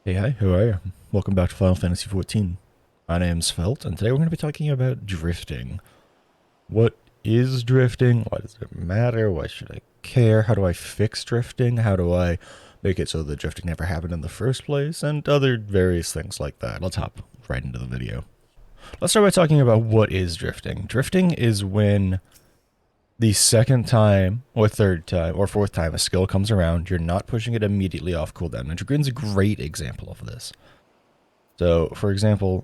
Hey, hi, how are you? Welcome back to Final Fantasy XIV. My name's Felt, and today we're going to be talking about drifting. What is drifting? Why does it matter? Why should I care? How do I fix drifting? How do I make it so that drifting never happened in the first place? And other various things like that. Let's hop right into the video. Let's start by talking about what is drifting. Drifting is when the second time, or third time, or fourth time a skill comes around, you're not pushing it immediately off cooldown. And Dragoon's a great example of this. So, for example,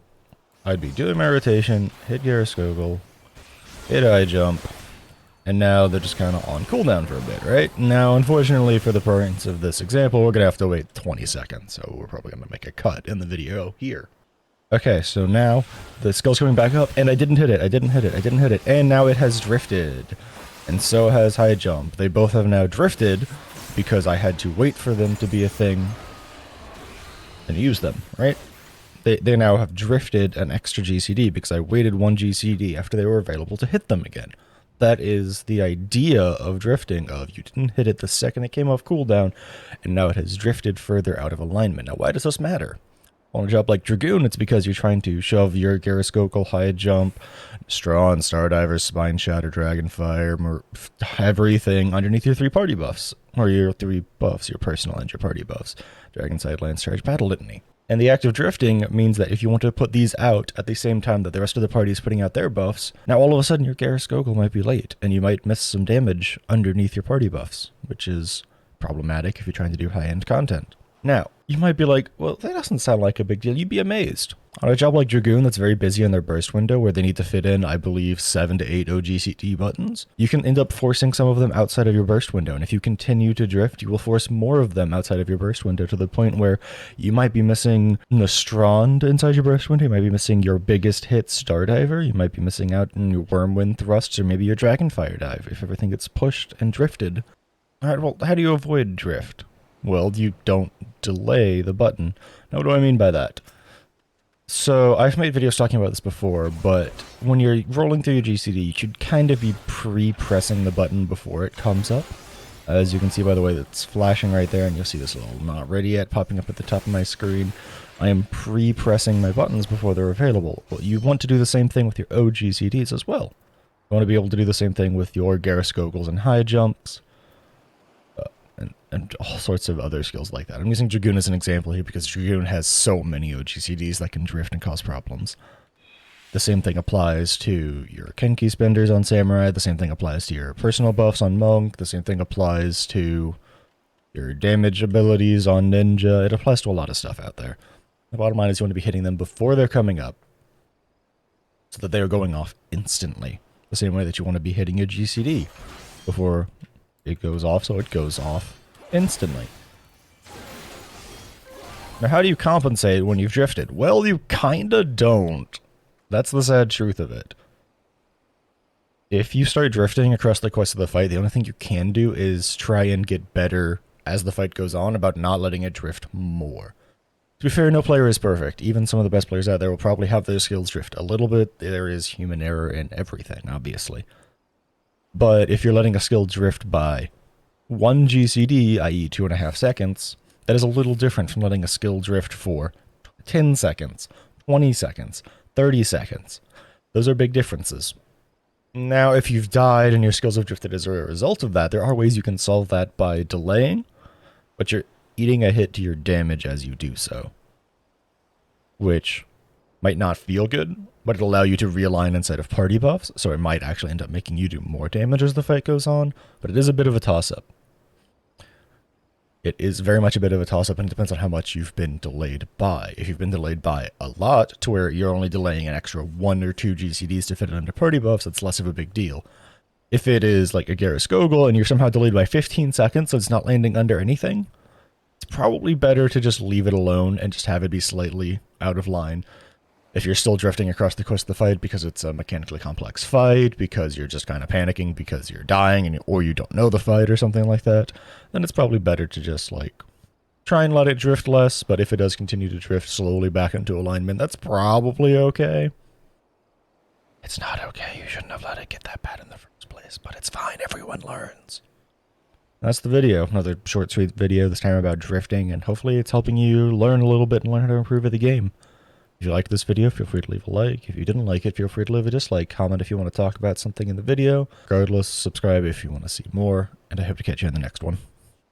I'd be doing my rotation, hit Gyroscogle, hit high jump, and now they're just kind of on cooldown for a bit, right? Now, unfortunately, for the purpose of this example, we're going to have to wait 20 seconds, so we're probably going to make a cut in the video here. Okay, so now the skill's coming back up, and I didn't hit it, and now it has drifted. And so has high jump. They both have now drifted because I had to wait for them to be a thing and use them, right? They now have drifted an extra GCD because I waited one GCD after they were available to hit them again. That is the idea of drifting, of you didn't hit it the second it came off cooldown, and now it has drifted further out of alignment. Now, why does this matter? On a job like Dragoon, it's because you're trying to shove your Gyroscogle, high jump, Straw and Stardiver, Spine Shatter, Dragonfire, everything underneath your 3 party buffs. Or your 3 buffs, your personal and your party buffs. Dragon Sight, Lance Charge, Battle Litany. And the act of drifting means that if you want to put these out at the same time that the rest of the party is putting out their buffs, now all of a sudden your Gyroscogle might be late, and you might miss some damage underneath your party buffs, which is problematic if you're trying to do high-end content. Now, you might be like, well, that doesn't sound like a big deal. You'd be amazed. On a job like Dragoon that's very busy in their burst window, where they need to fit in, I believe, 7 to 8 OGCT buttons, you can end up forcing some of them outside of your burst window. And if you continue to drift, you will force more of them outside of your burst window to the point where you might be missing Nostrand inside your burst window. You might be missing your biggest hit, Stardiver. You might be missing out on your Wormwind thrusts or maybe your Dragonfire dive if everything gets pushed and drifted. Alright, well, how do you avoid drift? Well, you don't delay the button. Now, what do I mean by that? So, I've made videos talking about this before, but when you're rolling through your GCD, you should kind of be pre-pressing the button before it comes up. As you can see by the way that's flashing right there, and you'll see this little not ready yet popping up at the top of my screen. I am pre-pressing my buttons before they're available. Well, you want to do the same thing with your OGCDs as well. You want to be able to do the same thing with your Gyroscogles and high jumps. And all sorts of other skills like that. I'm using Dragoon as an example here because Dragoon has so many OGCDs that can drift and cause problems. The same thing applies to your Kenki spenders on Samurai, the same thing applies to your personal buffs on Monk, the same thing applies to your damage abilities on Ninja. It applies to a lot of stuff out there. The bottom line is you want to be hitting them before they're coming up so that they are going off instantly. The same way that you want to be hitting your GCD before it goes off, so it goes off instantly. Now, how do you compensate when you've drifted? Well, you kinda don't. That's the sad truth of it. If you start drifting across the course of the fight, the only thing you can do is try and get better as the fight goes on about not letting it drift more. To be fair, no player is perfect. Even some of the best players out there will probably have their skills drift a little bit. There is human error in everything, obviously. But if you're letting a skill drift by 1 GCD, i.e. 2.5 seconds, that is a little different from letting a skill drift for 10 seconds, 20 seconds, 30 seconds. Those are big differences. Now, if you've died and your skills have drifted as a result of that, there are ways you can solve that by delaying, but you're eating a hit to your damage as you do so, which might not feel good, but it'll allow you to realign inside of party buffs, so it might actually end up making you do more damage as the fight goes on, but it is a bit of a toss-up. It is very much a bit of a toss-up, and it depends on how much you've been delayed by. If you've been delayed by a lot, to where you're only delaying an extra 1 or 2 GCDs to fit it under party buffs, it's less of a big deal. If it is like a Gyroscogle, and you're somehow delayed by 15 seconds, so it's not landing under anything, it's probably better to just leave it alone and just have it be slightly out of line. If you're still drifting across the course of the fight because it's a mechanically complex fight, because you're just kind of panicking because you're dying or you don't know the fight or something like that, then it's probably better to just, like, try and let it drift less, but if it does continue to drift slowly back into alignment, that's probably okay. It's not okay. You shouldn't have let it get that bad in the first place, but it's fine. Everyone learns. That's the video. Another short, sweet video, this time about drifting, and hopefully it's helping you learn a little bit and learn how to improve at the game. If you liked this video, feel free to leave a like. If you didn't like it, feel free to leave a dislike. Comment if you want to talk about something in the video. Regardless, subscribe if you want to see more, and I hope to catch you in the next one.